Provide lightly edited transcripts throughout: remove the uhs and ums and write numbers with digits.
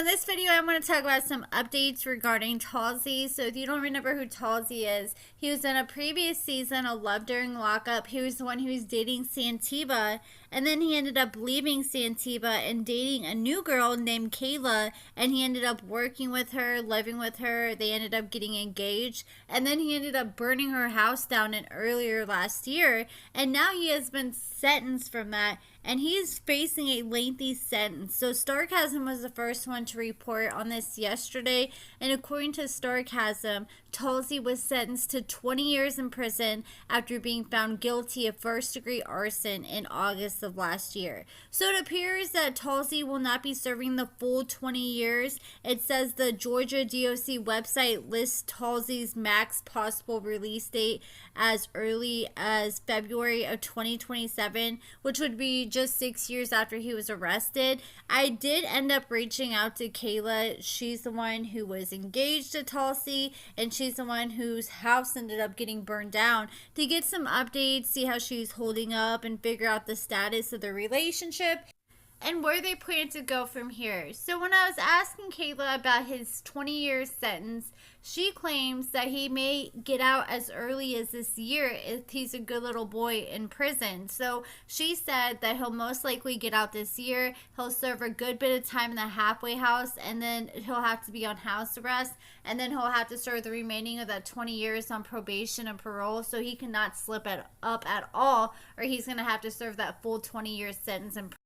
So in this video, I'm going to talk about some updates regarding Talsey. So if you don't remember who Talsey is, he was in a previous season of Love During Lockup. He was the one who was dating Santiva, and then he ended up leaving Santiva and dating a new girl named Kayla, and he ended up working with her, living with her. They ended up getting engaged, and then he ended up burning her house down earlier last year, and now he has been sentenced from that, and he is facing a lengthy sentence. So Sarcasm was the first one to report on this yesterday, and according to Sarcasm, Talsey was sentenced to 20 years in prison after being found guilty of first-degree arson in August of last year. So it appears that Talsey will not be serving the full 20 years. It says the Georgia DOC website lists Talsey's max possible release date as early as February of 2027, which would be just 6 years after he was arrested. I did end up reaching out to Kayla. She's the one who was engaged to Talsey, and she's the one whose house ended up getting burned down, to get some updates, see how she's holding up, and figure out the status of the relationship and where they plan to go from here. So when I was asking Kayla about his 20-year sentence, she claims that he may get out as early as this year if he's a good little boy in prison. So she said that he'll most likely get out this year. He'll serve a good bit of time in the halfway house, and then he'll have to be on house arrest, and then he'll have to serve the remaining of that 20 years on probation and parole, so he cannot slip up at all, or he's going to have to serve that full 20-year sentence in prison.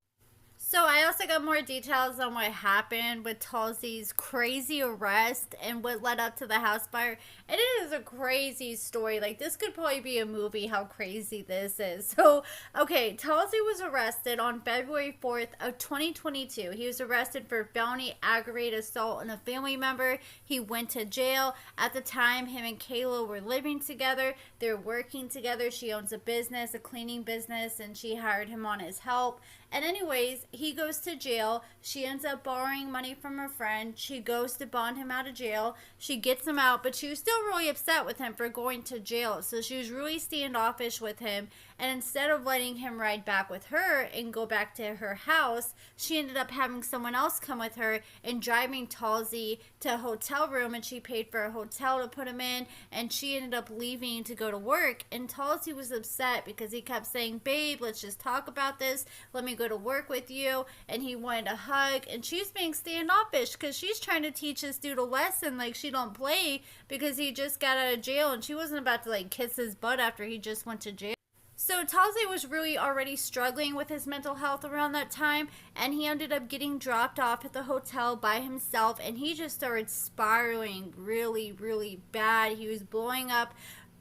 So I also got more details on what happened with Talsey's crazy arrest and what led up to the house fire. And it is a crazy story. Like, this could probably be a movie, how crazy this is. So, okay, Talsey was arrested on February 4th of 2022. He was arrested for felony aggravated assault on a family member. He went to jail. At the time, him and Kayla were living together. They're working together. She owns a business, a cleaning business, and she hired him on as help. And anyways, he goes to jail. She ends up borrowing money from her friend. She goes to bond him out of jail. She gets him out, but she was still really upset with him for going to jail. So she was really standoffish with him. And instead of letting him ride back with her and go back to her house, she ended up having someone else come with her and driving Talsey to a hotel room, and she paid for a hotel to put him in, and she ended up leaving to go to work. And Talsey was upset because he kept saying, "Babe, let's just talk about this. Let me go to work with you." And he wanted a hug, and she's being standoffish because she's trying to teach this dude a lesson, like she don't play, because he just got out of jail, and she wasn't about to like kiss his butt after he just went to jail. So Talsey was really already struggling with his mental health around that time, and he ended up getting dropped off at the hotel by himself, and he just started spiraling really, really bad. He was blowing up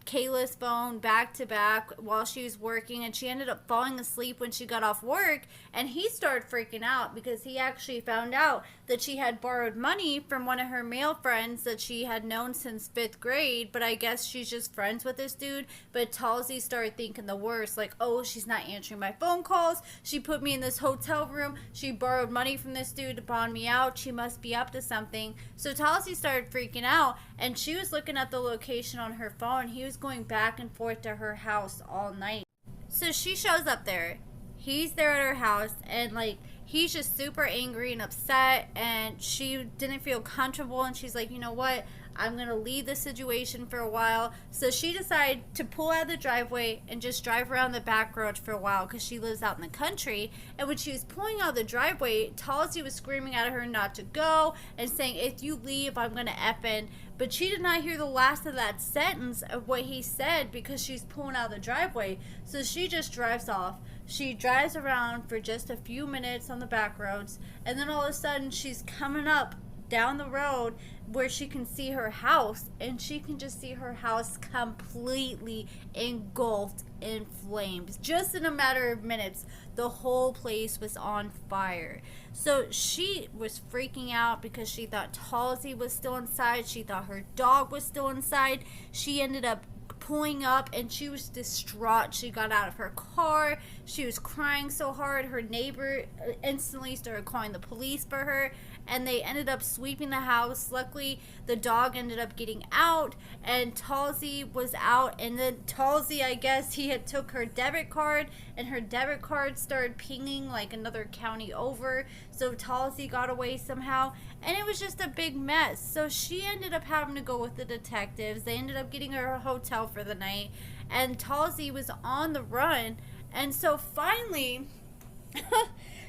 Kayla's phone back to back while she was working, and she ended up falling asleep when she got off work, and he started freaking out because he actually found out that she had borrowed money from one of her male friends that she had known since 5th grade, but I guess she's just friends with this dude. But Talsey started thinking the worst, like, oh, she's not answering my phone calls, she put me in this hotel room, she borrowed money from this dude to bond me out, she must be up to something. So Talsey started freaking out, and she was looking at the location on her phone. He was going back and forth to her house all night. So she shows up there. He's there at her house, and like, he's just super angry and upset, and she didn't feel comfortable, and she's like, you know what, I'm gonna leave the situation for a while. So she decided to pull out of the driveway and just drive around the back road for a while because she lives out in the country. And when she was pulling out of the driveway, Talsey was screaming at her not to go and saying, "If you leave, I'm gonna effing." But she did not hear the last of that sentence of what he said because she's pulling out of the driveway. So she just drives off. She drives around for just a few minutes on the back roads, and then all of a sudden she's coming up down the road where she can see her house, and she can just see her house completely engulfed in flames. Just in a matter of minutes, the whole place was on fire. So she was freaking out because she thought Talsey was still inside. She thought her dog was still inside. She ended up pulling up, and she was distraught. She got out of her car. She was crying so hard. Her neighbor instantly started calling the police for her, and they ended up sweeping the house. Luckily, the dog ended up getting out, and Talsey was out. And then Talsey, I guess, he had took her debit card, and her debit card started pinging like another county over. So Talsey got away somehow, and it was just a big mess. So she ended up having to go with the detectives. They ended up getting her a hotel for the night, and Talsey was on the run. And so finally,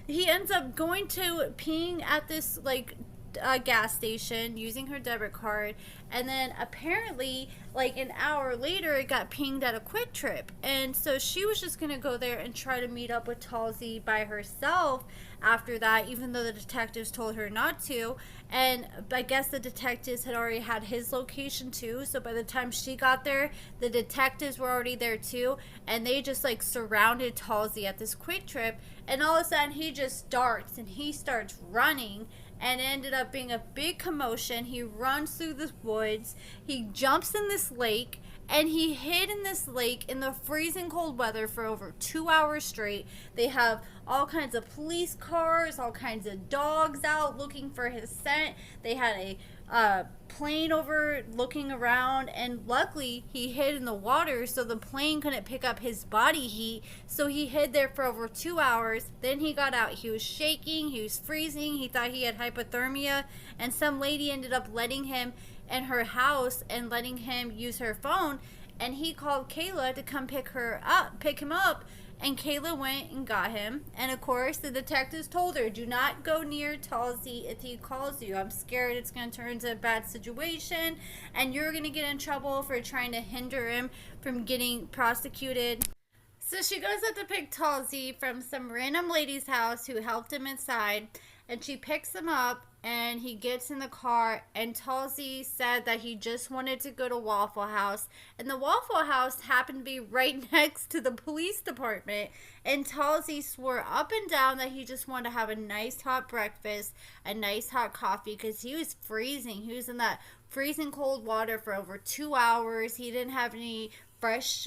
he ends up going to peeing at this gas station using her debit card, and then apparently like an hour later it got pinged at a Quick Trip. And so she was just gonna go there and try to meet up with Talsey by herself after that, even though the detectives told her not to. And I guess the detectives had already had his location too, so by the time she got there, the detectives were already there too, and they just like surrounded Talsey at this Quick Trip. And all of a sudden he just starts running, and it ended up being a big commotion. He runs through the woods, he jumps in this lake, and he hid in this lake in the freezing cold weather for over 2 hours straight. They have all kinds of police cars, all kinds of dogs out looking for his scent. They had a plane over looking around, and luckily he hid in the water so the plane couldn't pick up his body heat. So he hid there for over 2 hours. Then he got out. He was shaking, he was freezing, he thought he had hypothermia, and some lady ended up letting him in her house and letting him use her phone, and he called Kayla to come pick him up. And Kayla went and got him. And of course, the detectives told her, do not go near Talsey if he calls you. I'm scared it's going to turn into a bad situation, and you're going to get in trouble for trying to hinder him from getting prosecuted. So she goes up to pick Talsey from some random lady's house who helped him inside, and she picks him up, and he gets in the car, and Talsey said that he just wanted to go to Waffle House, and the Waffle House happened to be right next to the police department. And Talsey swore up and down that he just wanted to have a nice hot breakfast, a nice hot coffee, because he was freezing. He was in that freezing cold water for over 2 hours. He didn't have any fresh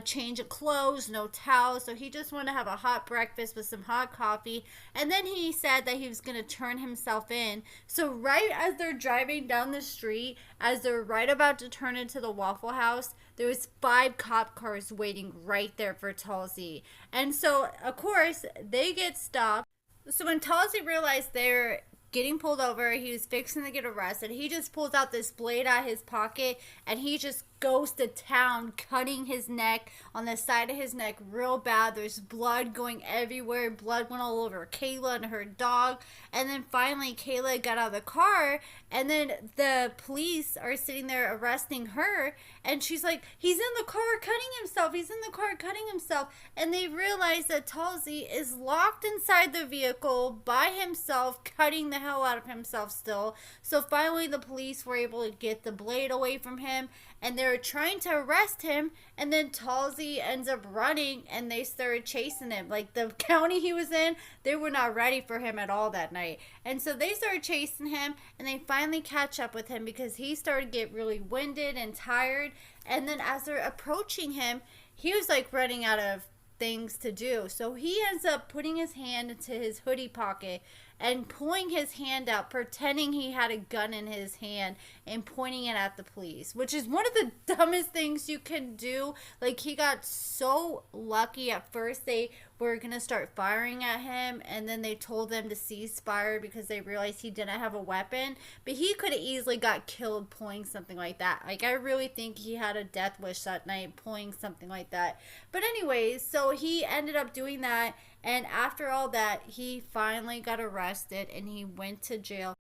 change of clothes, no towels, so he just wanted to have a hot breakfast with some hot coffee. And then he said that he was going to turn himself in. So right as they're driving down the street, as they're right about to turn into the Waffle House, there was 5 cop cars waiting right there for Talsey. And so of course they get stopped. So when Talsey realized they're getting pulled over, he was fixing to get arrested, he just pulls out this blade out of his pocket, and he just goes to town, cutting his neck, on the side of his neck real bad. There's blood going everywhere. Blood went all over Kayla and her dog. And then finally Kayla got out of the car, and then the police are sitting there arresting her, and she's like, he's in the car cutting himself, he's in the car cutting himself. And they realize that Talsey is locked inside the vehicle by himself, cutting the hell out of himself still. So finally the police were able to get the blade away from him, and they're trying to arrest him, and then Talsey ends up running, and they started chasing him. Like, the county he was in, they were not ready for him at all that night. And so they started chasing him, and they finally catch up with him because he started to get really winded and tired. And then as they're approaching him, he was like running out of things to do. So he ends up putting his hand into his hoodie pocket and pulling his hand out, pretending he had a gun in his hand and pointing it at the police, which is one of the dumbest things you can do. Like, he got so lucky. At first they were gonna start firing at him, and then they told them to cease fire because they realized he didn't have a weapon, but he could have easily got killed pulling something like that. Like, I really think he had a death wish that night pulling something like that. But anyways, so he ended up doing that, and after all that, he finally got arrested and he went to jail.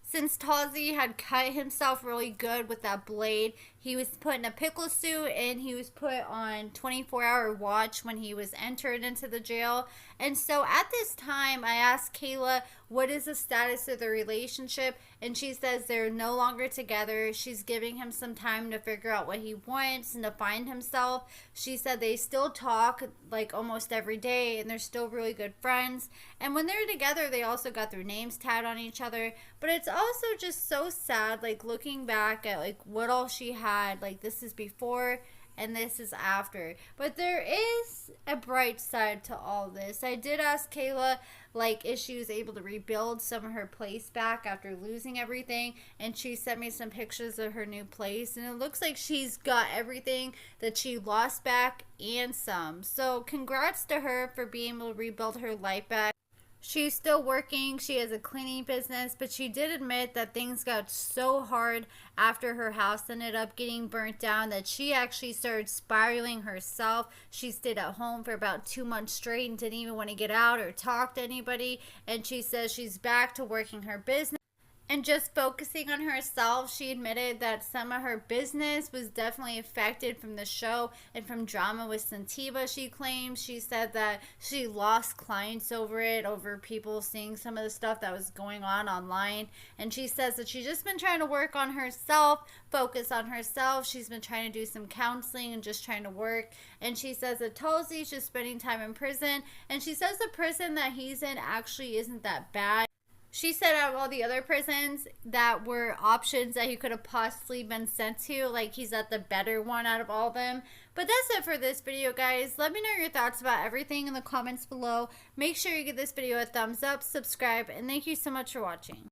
Since Talsey had cut himself really good with that blade, he was put in a pickle suit, and he was put on 24-hour watch when he was entered into the jail. And so at this time, I asked Kayla, what is the status of the relationship? And she says they're no longer together. She's giving him some time to figure out what he wants and to find himself. She said they still talk like almost every day, and they're still really good friends. And when they're together, they also got their names tattooed on each other. But it's also just so sad, like, looking back at like what all she had. Like, this is before and this is after. But there is a bright side to all this. I did ask Kayla, like, if she was able to rebuild some of her place back after losing everything, and she sent me some pictures of her new place, and it looks like she's got everything that she lost back and some. So congrats to her for being able to rebuild her life back. She's still working. She has a cleaning business, but she did admit that things got so hard after her house ended up getting burnt down that she actually started spiraling herself. She stayed at home for about 2 months straight and didn't even want to get out or talk to anybody. And she says she's back to working her business and just focusing on herself. She admitted that some of her business was definitely affected from the show and from drama with Santeba, she claims. She said that she lost clients over it, over people seeing some of the stuff that was going on online. And she says that she's just been trying to work on herself, focus on herself. She's been trying to do some counseling and just trying to work. And she says that Talsey's just spending time in prison. And she says the prison that he's in actually isn't that bad. She said out of all the other prisons that were options that he could have possibly been sent to, like, he's at the better one out of all of them. But that's it for this video, guys. Let me know your thoughts about everything in the comments below. Make sure you give this video a thumbs up, subscribe, and thank you so much for watching.